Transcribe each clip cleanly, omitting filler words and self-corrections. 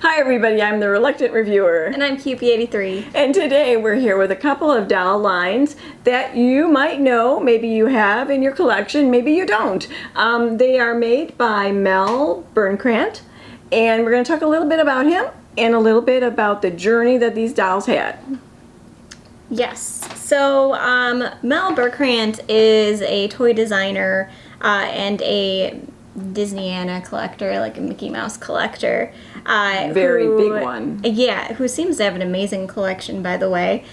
Hi everybody, I'm the Reluctant Reviewer. And I'm QP83. And today we're here with a couple of doll lines that you might know, maybe you have in your collection, maybe you don't. They are made by Mel Birnkrant, and we're going to talk a little bit about him and a little bit about the journey that these dolls had. Yes, so Mel Birnkrant is a toy designer and a Disneyana collector, like a Mickey Mouse collector. Very big one. Yeah, who seems to have an amazing collection, by the way.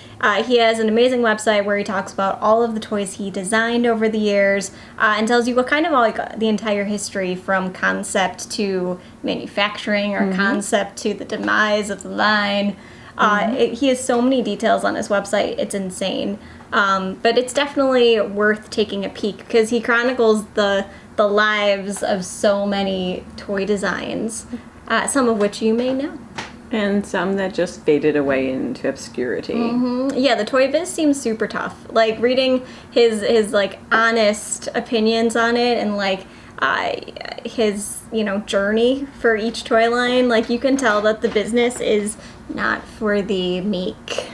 He has an amazing website where he talks about all of the toys he designed over the years and tells you what kind of like the entire history from concept to manufacturing or concept to the demise of the line. He has so many details on his website, it's insane. But it's definitely worth taking a peek because he chronicles the lives of so many toy designs, some of which you may know. And some that just faded away into obscurity. Yeah, the toy biz seems super tough. Like reading his like honest opinions on it and like his journey for each toy line, like you can tell that the business is not for the meek.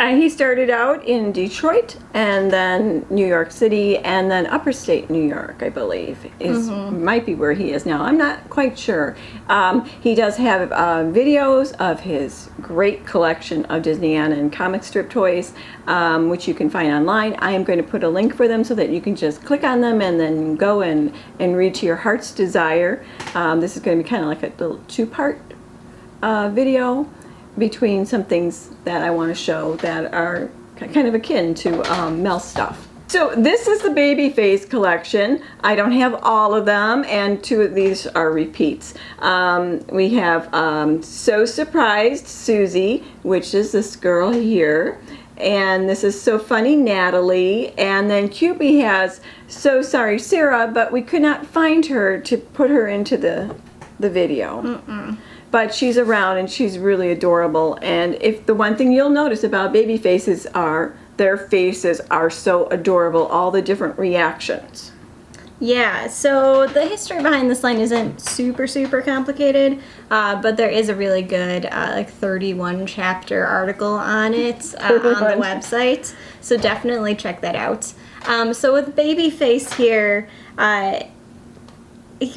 He started out in Detroit and then New York City and then upper state New York, I believe, might be where he is now. I'm not quite sure. He does have videos of his great collection of Disneyana and comic strip toys, which you can find online. I am going to put a link for them so that you can just click on them and then go and read to your heart's desire. This is going to be kind of like a little two-part video between some things that I want to show that are kind of akin to Mel stuff. So this is the Babyface collection. I don't have all of them, and two of these are repeats. We have So Surprised Susie, which is this girl here, and this is So Funny Natalie, and then QB has So Sorry Sarah, but we could not find her to put her into the video. But she's around and she's really adorable. And if the one thing you'll notice about baby faces are their faces are so adorable, all the different reactions. Yeah, so the history behind this line isn't super complicated, but there is a really good like 31 chapter article on it on the website. So definitely check that out. So with Babyface here,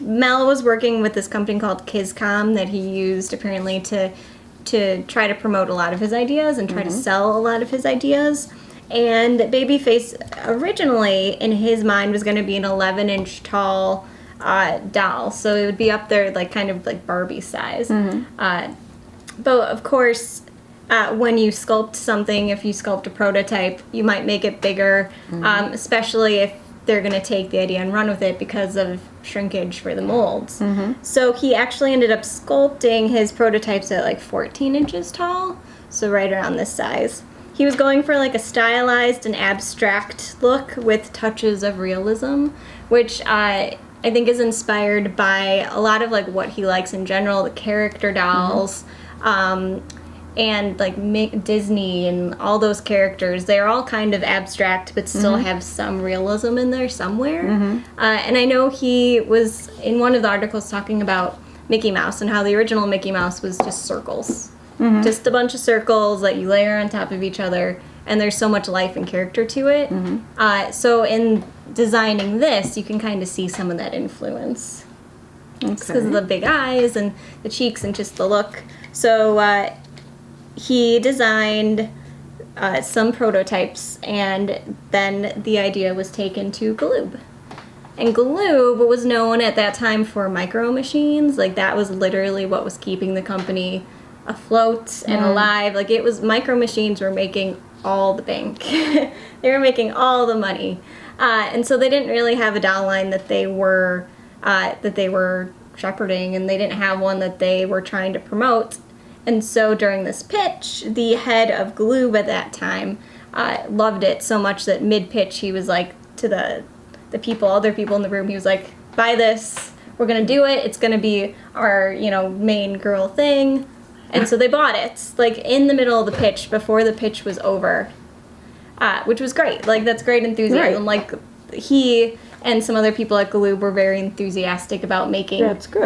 Mel was working with this company called KizCom that he used apparently to try to promote a lot of his ideas and try to sell a lot of his ideas. And Babyface originally in his mind was going to be an 11-inch tall doll, so it would be up there like kind of like Barbie size. But of course, when you sculpt something, if you sculpt a prototype, you might make it bigger, especially if they're going to take the idea and run with it because of shrinkage for the molds. So he actually ended up sculpting his prototypes at like 14 inches tall, so right around this size. He was going for like a stylized and abstract look with touches of realism, which I think is inspired by a lot of like what he likes in general, the character dolls, and like Disney and all those characters. They're all kind of abstract but still have some realism in there somewhere. And I know he was in one of the articles talking about Mickey Mouse and how the original Mickey Mouse was just circles. Just a bunch of circles that you layer on top of each other, and there's so much life and character to it. So in designing this, you can kind of see some of that influence. Because of the big eyes and the cheeks and just the look. So he designed some prototypes, and then the idea was taken to Galoob. And Galoob was known at that time for micro machines. Like that was literally what was keeping the company afloat and alive. Like it was, micro machines were making all the bank. They were making all the money. And so they didn't really have a doll line that they were shepherding, and they didn't have one that they were trying to promote. And so during this pitch, the head of Galoob at that time loved it so much that mid-pitch he was like to the other people in the room, he was like, buy this, we're going to do it, it's going to be our, main girl thing. And so they bought it, like in the middle of the pitch, before the pitch was over, which was great. Like that's great enthusiasm. Like he and some other people at Galoob were very enthusiastic about making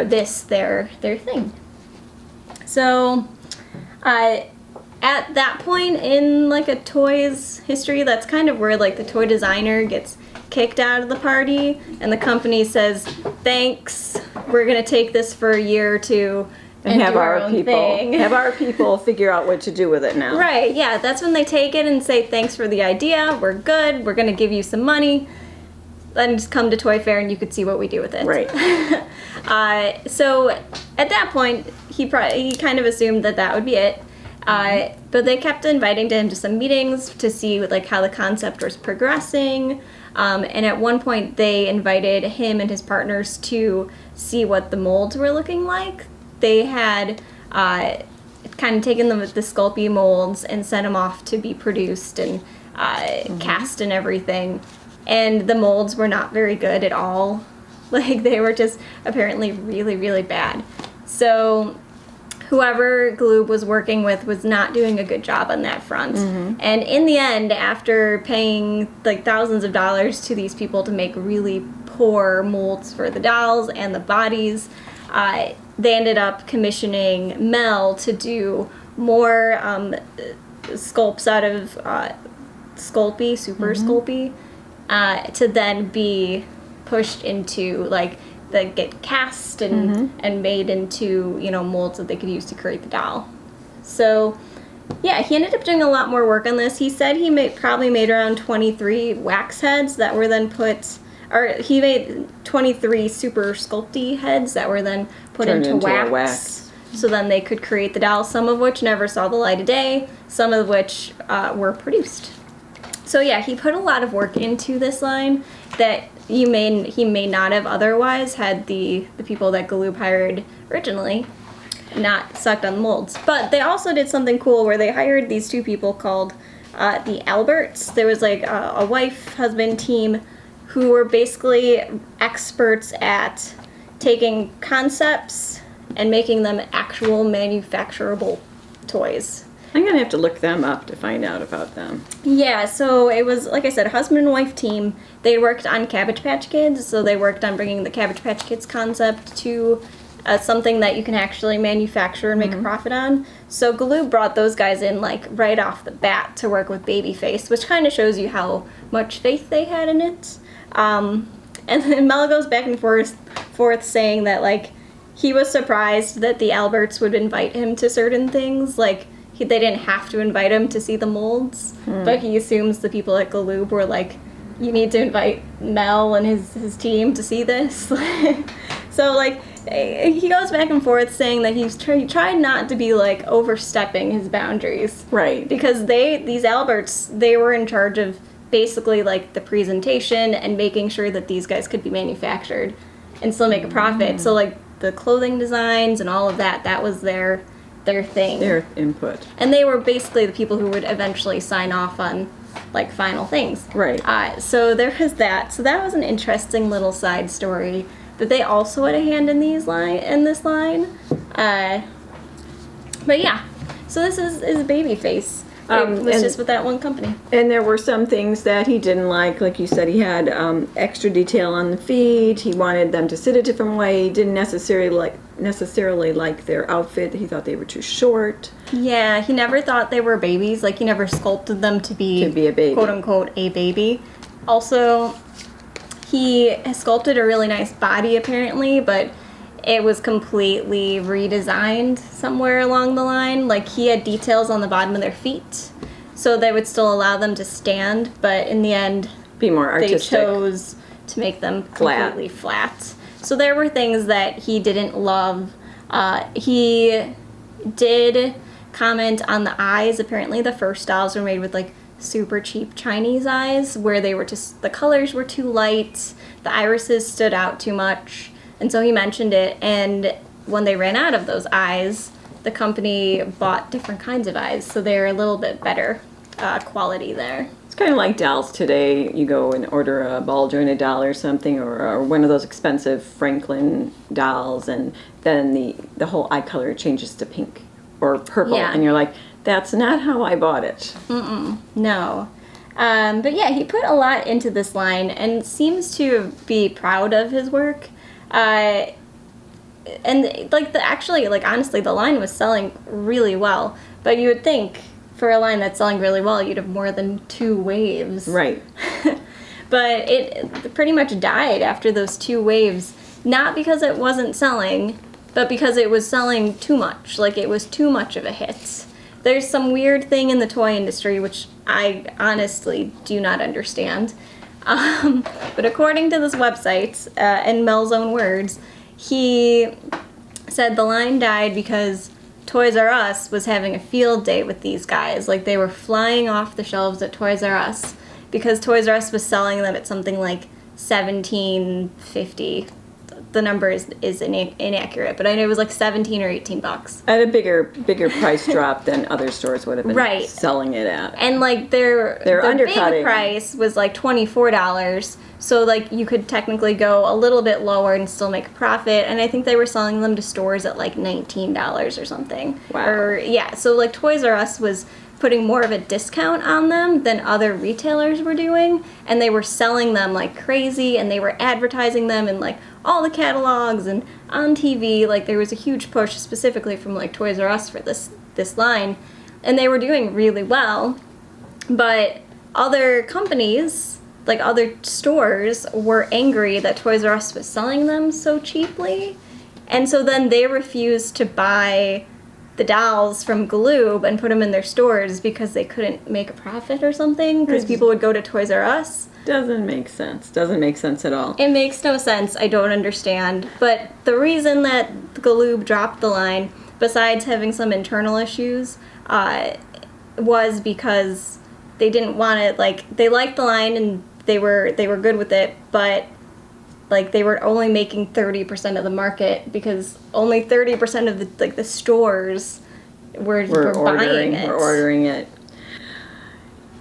this their thing. So, at that point in like a toy's history, that's kind of where like the toy designer gets kicked out of the party, and the company says, "Thanks, we're gonna take this for a year or two and have do our own people thing." have our people figure out what to do with it now. Right? Yeah, that's when they take it and say, "Thanks for the idea. We're good. We're gonna give you some money. Then just come to Toy Fair and you could see what we do with it." Right. So at that point, he kind of assumed that would be it. But they kept inviting him to some meetings to see like how the concept was progressing. And at one point, they invited him and his partners to see what the molds were looking like. They had kind of taken the Sculpey molds and sent them off to be produced and cast and everything. And the molds were not very good at all. Like, they were just apparently really, really bad. So whoever Galoob was working with was not doing a good job on that front. And in the end, after paying like thousands of dollars to these people to make really poor molds for the dolls and the bodies, they ended up commissioning Mel to do more sculpts out of Sculpey, Super Sculpey, to then be pushed into like that get cast and made into, you know, molds that they could use to create the doll. So yeah, he ended up doing a lot more work on this. He said he probably made around 23 wax heads that were then he made 23 super sculpty heads that were then put into wax. So then they could create the doll, some of which never saw the light of day, some of which were produced. So yeah, he put a lot of work into this line that he may not have otherwise had the people that Galoob hired originally not sucked on the molds. But they also did something cool where they hired these two people called the Alberts. There was like a wife-husband team who were basically experts at taking concepts and making them actual manufacturable toys. I'm going to have to look them up to find out about them. Yeah, so it was, like I said, a husband and wife team. They worked on Cabbage Patch Kids, so they worked on bringing the Cabbage Patch Kids concept to something that you can actually manufacture and make a profit on. So Galoob brought those guys in, like, right off the bat to work with Babyface, which kind of shows you how much faith they had in it. And then Mel goes back and forth saying that, like, he was surprised that the Alberts would invite him to certain things, like, they didn't have to invite him to see the molds, but he assumes the people at Galoob were like, you need to invite Mel and his team to see this. So, like, he goes back and forth saying that he tried not to be, like, overstepping his boundaries. Right. Because these Alberts, they were in charge of basically, like, the presentation and making sure that these guys could be manufactured and still make a profit. So, like, the clothing designs and all of that was their thing. Their input. And they were basically the people who would eventually sign off on, like, final things. Right. So there was that. So that was an interesting little side story that they also had a hand in this line. But yeah, so this is Babyface. It was just with that one company. And there were some things that he didn't like you said, he had extra detail on the feet. He wanted them to sit a different way. He didn't necessarily like their outfit. He thought they were too short. Yeah, he never thought they were babies. Like, he never sculpted them to be a baby, quote unquote a baby. Also, he has sculpted a really nice body apparently, but it was completely redesigned somewhere along the line. Like, he had details on the bottom of their feet, so they would still allow them to stand, but in the end, be more artistic. They chose to make them completely flat. So there were things that he didn't love. He did comment on the eyes. Apparently the first dolls were made with, like, super cheap Chinese eyes, where they were just, the colors were too light, the irises stood out too much. And so he mentioned it, and when they ran out of those eyes, the company bought different kinds of eyes, so they're a little bit better quality there. It's kind of like dolls today. You go and order a ball-jointed doll or something, or one of those expensive Franklin dolls, and then the whole eye color changes to pink or purple, and you're like, that's not how I bought it. No. But yeah, he put a lot into this line and seems to be proud of his work. and like honestly, the line was selling really well. But you would think for a line that's selling really well, you'd have more than 2 waves. Right. But it pretty much died after those 2 waves, not because it wasn't selling, but because it was selling too much. Like, it was too much of a hit. There's some weird thing in the toy industry which I honestly do not understand. But according to this website, in Mel's own words, he said the line died because Toys R Us was having a field day with these guys. Like, they were flying off the shelves at Toys R Us because Toys R Us was selling them at something like $17.50. The number is inaccurate, but I know it was like $17 or $18. At a bigger price drop than other stores would have been selling it at. And like their undercutting. big price was like $24. So like you could technically go a little bit lower and still make a profit. And I think they were selling them to stores at like $19 or something. Wow. So like Toys R Us was putting more of a discount on them than other retailers were doing, and they were selling them like crazy, and they were advertising them in like all the catalogs and on TV. Like, there was a huge push specifically from like Toys R Us for this line, and they were doing really well. But other companies, like other stores, were angry that Toys R Us was selling them so cheaply, and so then they refused to buy the dolls from Galoob and put them in their stores because they couldn't make a profit or something, because people would go to Toys R Us. Doesn't make sense. Doesn't make sense at all. It makes no sense. I don't understand. But the reason that Galoob dropped the line, besides having some internal issues, was because they didn't want it. Like, they liked the line and they were good with it, but like they were only making 30% of the market because only 30% of the stores were buying it. We're ordering it.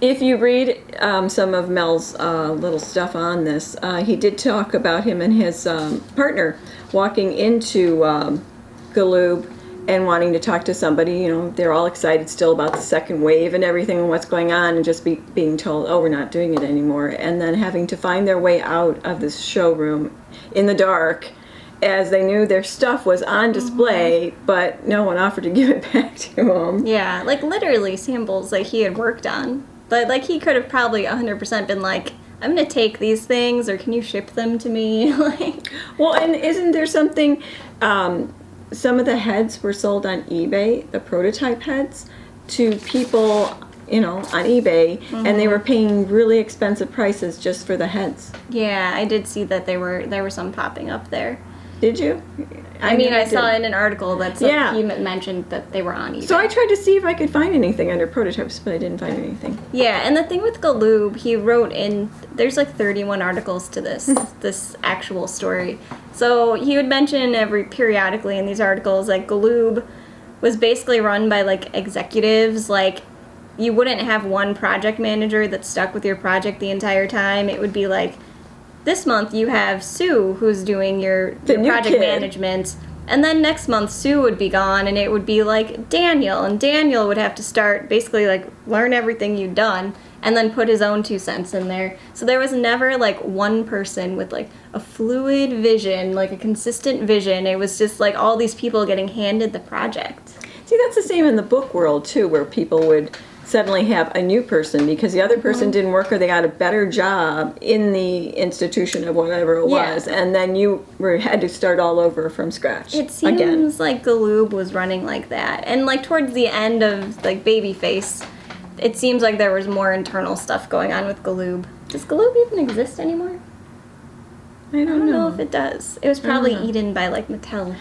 If you read some of Mel's little stuff on this, he did talk about him and his partner walking into Galoob and wanting to talk to somebody. You know, they're all excited still about the second wave and everything and what's going on, and just being told, oh, we're not doing it anymore, and then having to find their way out of this showroom in the dark, as they knew their stuff was on display, but no one offered to give it back to them. Yeah, like literally samples like he had worked on. But like he could have probably 100% been like, I'm going to take these things, or can you ship them to me? Like, well, and isn't there something, some of the heads were sold on eBay, the prototype heads, to people, you know, on eBay, and they were paying really expensive prices just for the heads. Yeah, I did see that there were some popping up there. Did you? I mean, I saw in an article that he mentioned that they were on eBay. So I tried to see if I could find anything under prototypes, but I didn't find anything. Yeah, and the thing with Galoob, he wrote in, there's like 31 articles to this actual story. So he would mention periodically in these articles, like Galoob was basically run by like executives. Like, you wouldn't have one project manager that stuck with your project the entire time. It would be like, this month you have Sue who's doing your project management, and then next month Sue would be gone, and it would be like Daniel, and Daniel would have to start basically like learn everything you'd done and then put his own 2 cents in there. So there was never like one person with like a fluid vision, like a consistent vision. It was just like all these people getting handed the project. See, that's the same in the book world too, where people would suddenly have a new person because the other person didn't work, or they got a better job in the institution of whatever it was, and then you had to start all over from scratch. It seems like Galoob was running like that, and like towards the end of like Babyface, it seems like there was more internal stuff going on with Galoob. Does Galoob even exist anymore? I don't know if it does. It was probably eaten by like Mattel.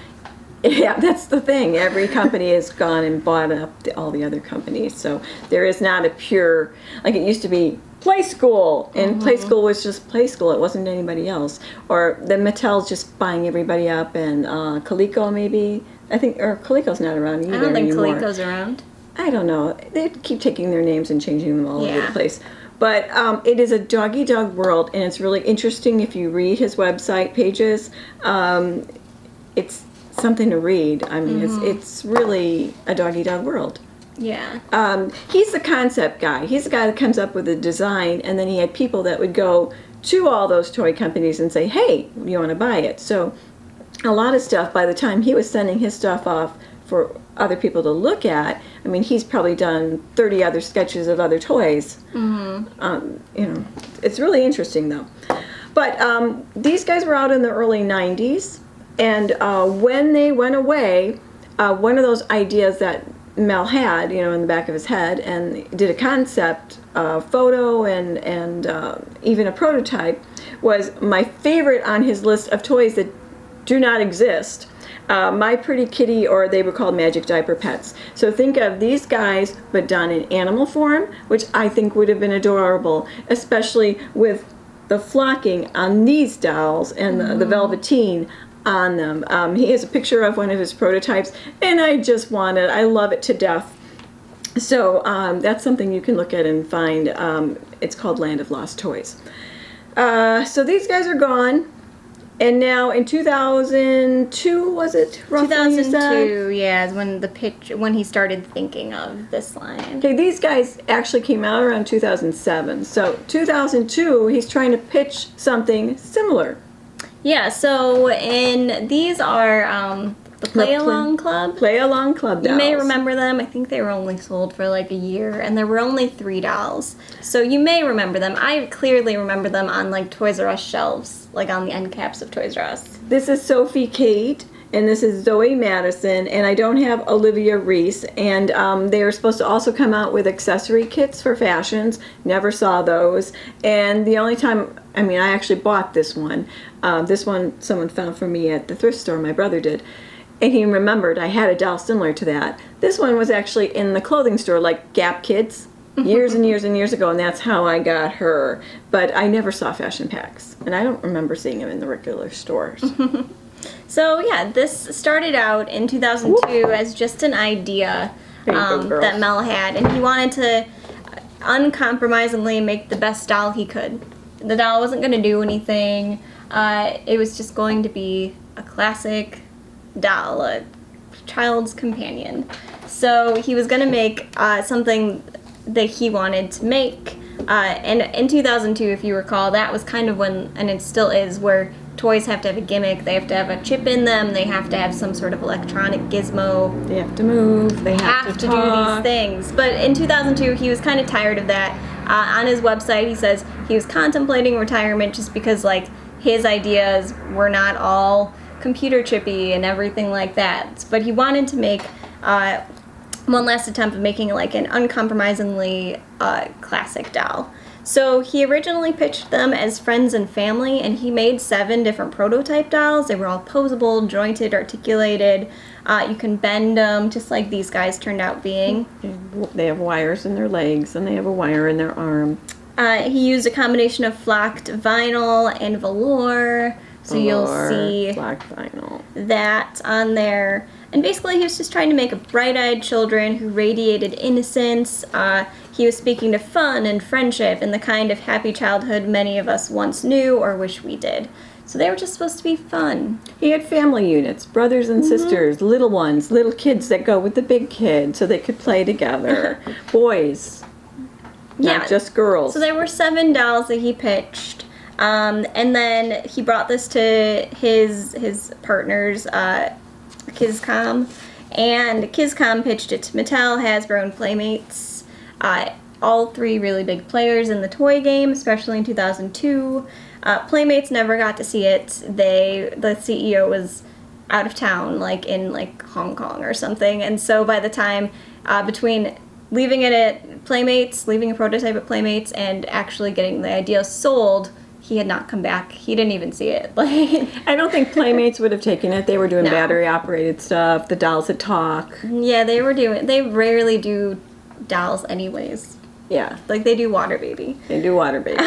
Yeah, that's the thing. Every company has gone and bought up all the other companies. So there is not a pure, like it used to be, Play School. And Play School was just Play School. It wasn't anybody else. Or the Mattel's just buying everybody up. And Coleco maybe. I think, or Coleco's not around either anymore. I don't think Coleco's around. I don't know. They keep taking their names and changing them all over the place. But it is a dog-eat-dog world. And it's really interesting if you read his website pages. It's something to read. I mean, it's really a dog-eat-dog world. Yeah. He's the concept guy. He's the guy that comes up with a design, and then he had people that would go to all those toy companies and say, hey, you want to buy it? So a lot of stuff, by the time he was sending his stuff off for other people to look at, I mean, he's probably done 30 other sketches of other toys. It's really interesting, though. But these guys were out in the early 90s, and when they went away, one of those ideas that Mel had, in the back of his head, and did a concept photo and even a prototype, was my favorite on his list of toys that do not exist. My Pretty Kitty, or they were called Magic Diaper Pets. So think of these guys, but done in animal form, which I think would have been adorable, especially with the flocking on these dolls and the velveteen on them. He has a picture of one of his prototypes, and I love it to death. So that's something you can look at and find. It's called Land of Lost Toys. So these guys are gone. And now in 2002, was it? Roughly, 2002, yeah, is when he started thinking of this line. Okay, these guys actually came out around 2007. So 2002, he's trying to pitch something similar. Yeah, so these are the Play Along Club. Play Along Club dolls. You may remember them. I think they were only sold for like a year, and there were only 3 dolls. So you may remember them. I clearly remember them on like Toys R Us shelves, like on the end caps of Toys R Us. This is Sophie Kate, and this is Zoe Madison, and I don't have Olivia Reese. And they were supposed to also come out with accessory kits for fashions. Never saw those. And the only time, I actually bought this one. This one someone found for me at the thrift store, my brother did. And he remembered I had a doll similar to that. This one was actually in the clothing store, like Gap Kids, years and years and years ago, and that's how I got her. But I never saw fashion packs, and I don't remember seeing them in the regular stores. So yeah, this started out in 2002 as just an idea that Mel had, and he wanted to uncompromisingly make the best doll he could. The doll wasn't going to do anything. It was just going to be a classic doll, a child's companion. So he was going to make something that he wanted to make. And in 2002, if you recall, that was kind of when, and it still is, where toys have to have a gimmick. They have to have a chip in them. They have to have some sort of electronic gizmo. They have to move. They have to do these things. But in 2002, he was kind of tired of that. On his website, he says he was contemplating retirement just because, like, his ideas were not all computer chippy and everything like that. But he wanted to make one last attempt of making like an uncompromisingly classic doll. So he originally pitched them as friends and family, and he made 7 different prototype dolls. They were all posable, jointed, articulated. You can bend them, just like these guys turned out being. They have wires in their legs, and they have a wire in their arm. He used a combination of flocked vinyl and velour. So you'll see black vinyl. That on there. And basically he was just trying to make a bright-eyed children who radiated innocence. He was speaking to fun and friendship and the kind of happy childhood many of us once knew or wish we did. So they were just supposed to be fun. He had family units, brothers and sisters, little ones, little kids that go with the big kids so they could play together. Boys, not just girls. So there were 7 dolls that he pitched. And then he brought this to his partners, KizCom, and KizCom pitched it to Mattel, Hasbro, and Playmates. All 3 really big players in the toy game, especially in 2002. Playmates never got to see it. The CEO was out of town, like in Hong Kong or something, and so by the time between leaving it at Playmates, leaving a prototype at Playmates, and actually getting the idea sold, he had not come back. He didn't even see it. I don't think Playmates would have taken it. They were doing battery-operated stuff. The dolls that talk. Yeah, they rarely do dolls anyways. Yeah. Like, they do Water Baby. They do Water Baby.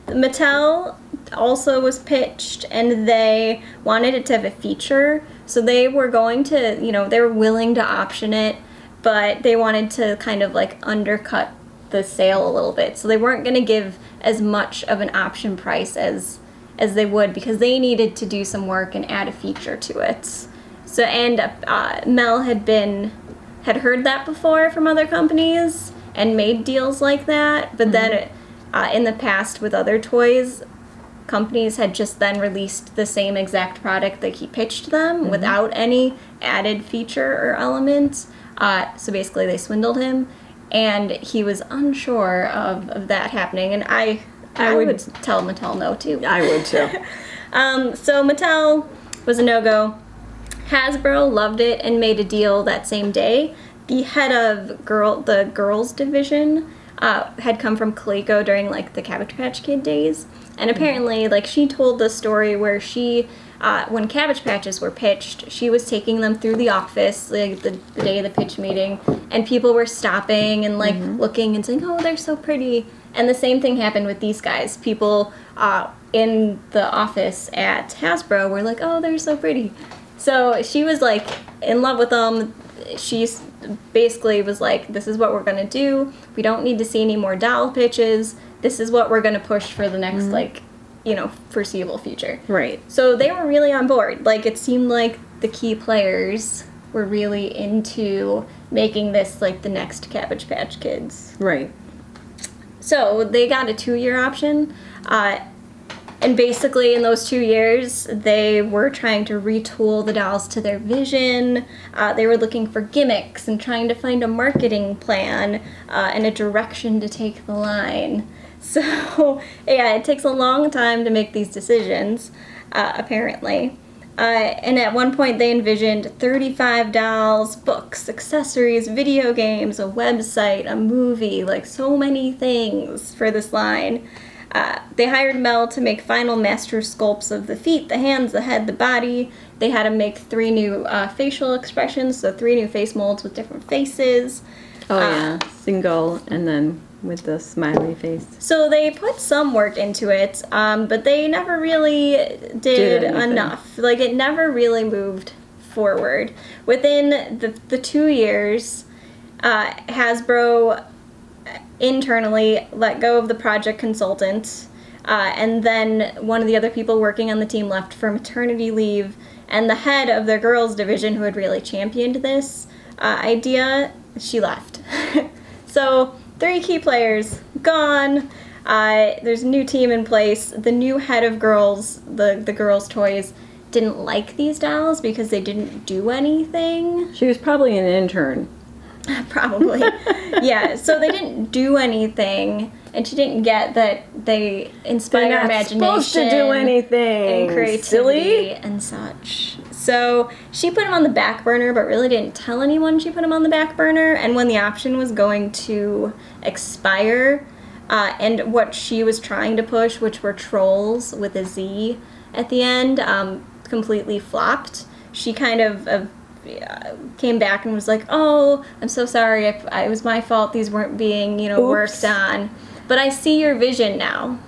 Mattel also was pitched, and they wanted it to have a feature. So they were going to, they were willing to option it, but they wanted to kind of, undercut the sale a little bit. So they weren't going to give as much of an option price as they would, because they needed to do some work and add a feature to it. So, and Mel had heard that before from other companies and made deals like that, but then in the past with other toys companies had just then released the same exact product that he pitched them without any added feature or element. So basically they swindled him, and he was unsure of that happening. And I would tell Mattel no, too. I would, too. So Mattel was a no-go. Hasbro loved it and made a deal that same day. The head of the girls division had come from Coleco during like the Cabbage Patch Kid days, and apparently like she told the story where she when Cabbage Patches were pitched, she was taking them through the office like the day of the pitch meeting, and people were stopping and like looking and saying, oh, they're so pretty. And the same thing happened with these guys. People in the office at Hasbro were like, oh, they're so pretty. So she was like in love with them. She basically was like, this is what we're going to do. We don't need to see any more doll pitches. This is what we're going to push for the next, like, you know, foreseeable future. Right. So they were really on board. Like, it seemed like the key players were really into making this, like, the next Cabbage Patch Kids. Right. So they got a 2-year option. And basically, in those 2 years, they were trying to retool the dolls to their vision. They were looking for gimmicks and trying to find a marketing plan and a direction to take the line. So, yeah, it takes a long time to make these decisions, apparently. And at one point, they envisioned 35 dolls, books, accessories, video games, a website, a movie, like so many things for this line. They hired Mel to make final master sculpts of the feet, the hands, the head, the body. They had to make 3 new facial expressions, so 3 new face molds with different faces. Oh, yeah. Single, and then with the smiley face. So they put some work into it, but they never really did enough. Like, it never really moved forward. Within the 2 years, Hasbro internally let go of the project consultant, and then one of the other people working on the team left for maternity leave, and the head of their girls division, who had really championed this idea, she left. So 3 key players gone. There's a new team in place. The new head of girls, the girls' toys, didn't like these dolls because they didn't do anything. She was probably an intern. Probably. Yeah, so they didn't do anything, and she didn't get that they inspire They're not imagination supposed to do anything. and creativity Silly. and such. So she put him on the back burner, but really didn't tell anyone she put him on the back burner. And when the option was going to expire, and what she was trying to push, which were trolls with a Z at the end, completely flopped. She kind of came back and was like, oh, I'm so sorry, it was my fault, these weren't being, worked on. But I see your vision now.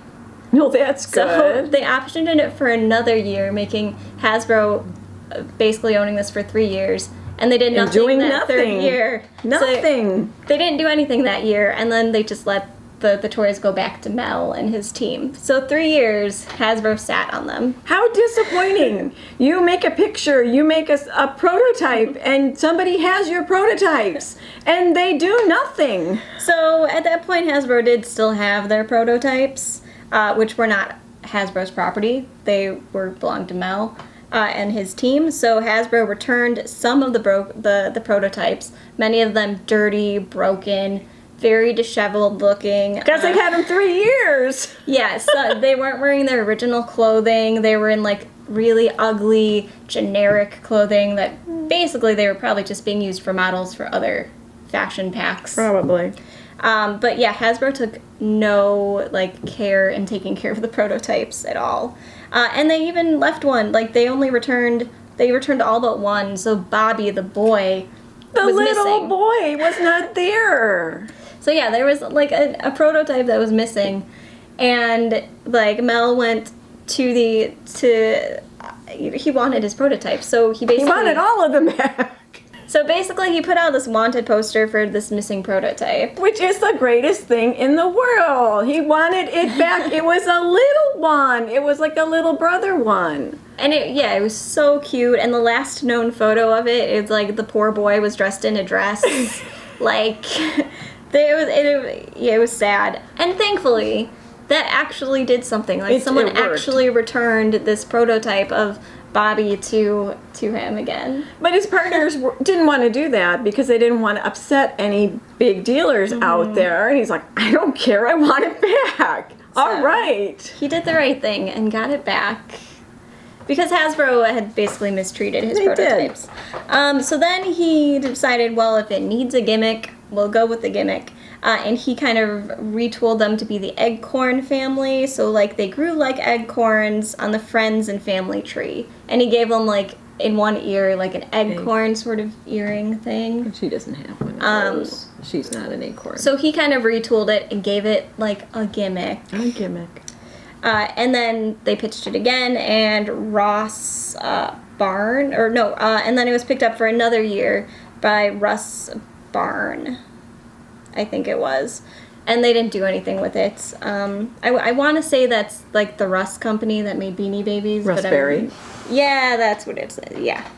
No, that's So good. they optioned it for another year, making Hasbro basically owning this for 3 years. And they did And nothing doing that nothing. third year. Nothing. So they didn't do anything that year, and then they just let the toys go back to Mel and his team. So 3 years, Hasbro sat on them. How disappointing. You make a picture, you make a prototype, and somebody has your prototypes, and they do nothing. So at that point, Hasbro did still have their prototypes, which were not Hasbro's property. They belonged to Mel and his team. So Hasbro returned some of the prototypes, many of them dirty, broken, very disheveled looking. Because they had them 3 years. Yes, they weren't wearing their original clothing. They were in like really ugly, generic clothing that basically they were probably just being used for models for other fashion packs. Probably. But yeah, Hasbro took no care in taking care of the prototypes at all. And they even left one. Like they returned all but one. So Bobby, the boy, was little missing. boy was not there. So yeah, there was like a prototype that was missing, and like Mel went he wanted his prototype, so he wanted all of them back. So basically, he put out this wanted poster for this missing prototype, Which is the greatest thing in the world. He wanted it back. It was a little one. It was like a little brother one. and it was so cute. And the last known photo of it is like the poor boy was dressed in a dress, like. It was sad. And thankfully, that actually did something. Like, It someone worked. actually returned this prototype of Bobby to him again. But his partners didn't want to do that because they didn't want to upset any big dealers out there. And he's like, I don't care, I want it back. All right. He did the right thing and got it back. Because Hasbro had basically mistreated his prototypes. So then he decided, well, if it needs a gimmick, we'll go with the gimmick. And he kind of retooled them to be the Eggcorn family. So, like, they grew like Eggcorns on the friends and family tree. And he gave them, like, in one ear, like an Eggcorn sort of earring thing. She doesn't have one of those. She's not an acorn. So he kind of retooled it and gave it, like, a gimmick. A gimmick. And then they pitched it again, and Ross and then it was picked up for another year by Russ Barn, I think it was. And they didn't do anything with it. I want to say that's like the Russ company that made Beanie Babies. Russ Berry. Yeah, that's what it's, yeah.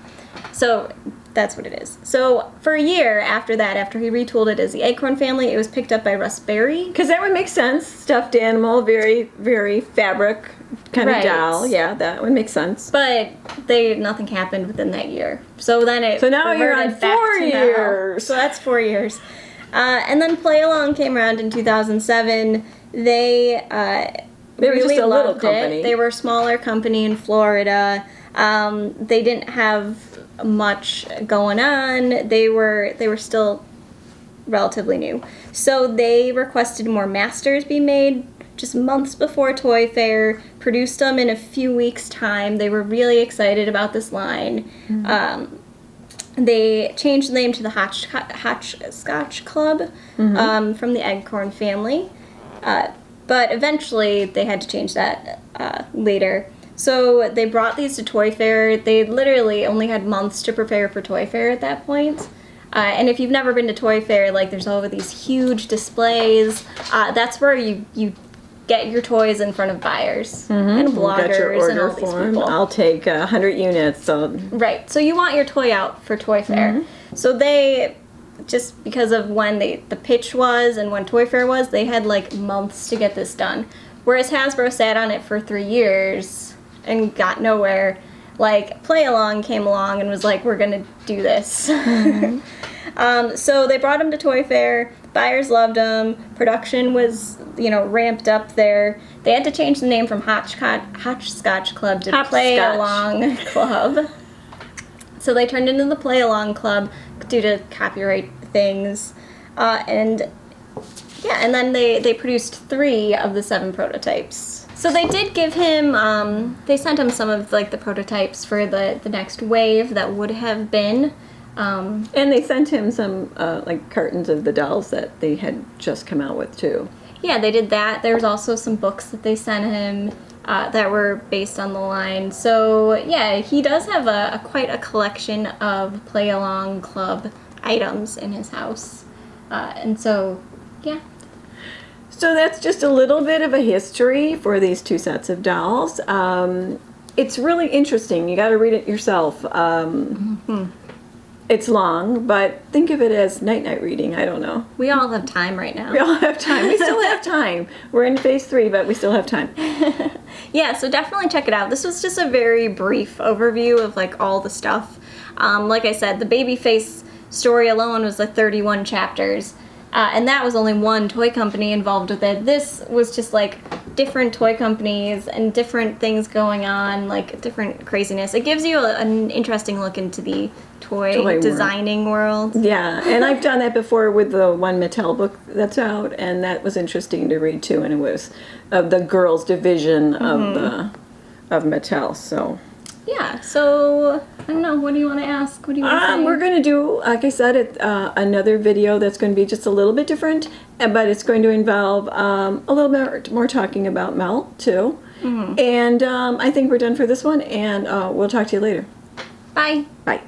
So that's what it is. So for a year after that, after he retooled it as the Acorn family, it was picked up by Russ Berry. Because that would make sense. Stuffed animal, very, very fabric kind of doll. Yeah, that would make sense. But nothing happened within that year. So then it So now you're on reverted back 4 to years. So that's 4 years. And then Play Along came around in 2007. They They were really just a little loved company. it. They were a smaller company in Florida. They didn't have much going on. They were still relatively new. So they requested more masters be made just months before Toy Fair, produced them in a few weeks' time. They were really excited about this line. They changed the name to the Hotchscotch Club from the Eggcorn family. But eventually they had to change that later. So they brought these to Toy Fair. They literally only had months to prepare for Toy Fair at that point. And if you've never been to Toy Fair, like, there's all of these huge displays. That's where you get your toys in front of buyers and bloggers Got your order and all these form. people. I'll take 100 units. So Right. So you want your toy out for Toy Fair. So they, just because of when the pitch was and when Toy Fair was, they had like months to get this done. Whereas Hasbro sat on it for 3 years and got nowhere. Like, Play Along came along and was like, we're gonna do this. So they brought them to Toy Fair. Buyers loved them. Production was, ramped up there. They had to change the name from Hotchscotch Club to Play Along Club. So they turned into the Play Along Club due to copyright things. And then they produced 3 of the 7 prototypes. So they did give him, they sent him some of like the prototypes for the next wave that would have been. and they sent him some like cartons of the dolls that they had just come out with too. Yeah, they did that. There was also some books that they sent him that were based on the line. So yeah, he does have quite a collection of Play Along Club items in his house. And so, yeah. So that's just a little bit of a history for these 2 sets of dolls. It's really interesting. You got to read it yourself. It's long, but think of it as night-night reading. I don't know. We all have time right now. We all have time. We still have time. We're in phase 3, but we still have time. Yeah, so definitely check it out. This was just a very brief overview of like all the stuff. Like I said, the Babyface story alone was like 31 chapters. And that was only one toy company involved with it. This was just like different toy companies and different things going on, like different craziness. It gives you an interesting look into the toy designing world. Yeah, and I've done that before with the one Mattel book that's out, and that was interesting to read too. And it was of the girls' division of Mattel. So yeah, so I don't know. What do you want to ask? What do you want to say? we're going to do, like I said, another video that's going to be just a little bit different, but it's going to involve a little bit more talking about Mel too. And I think we're done for this one, and we'll talk to you later. Bye. Bye.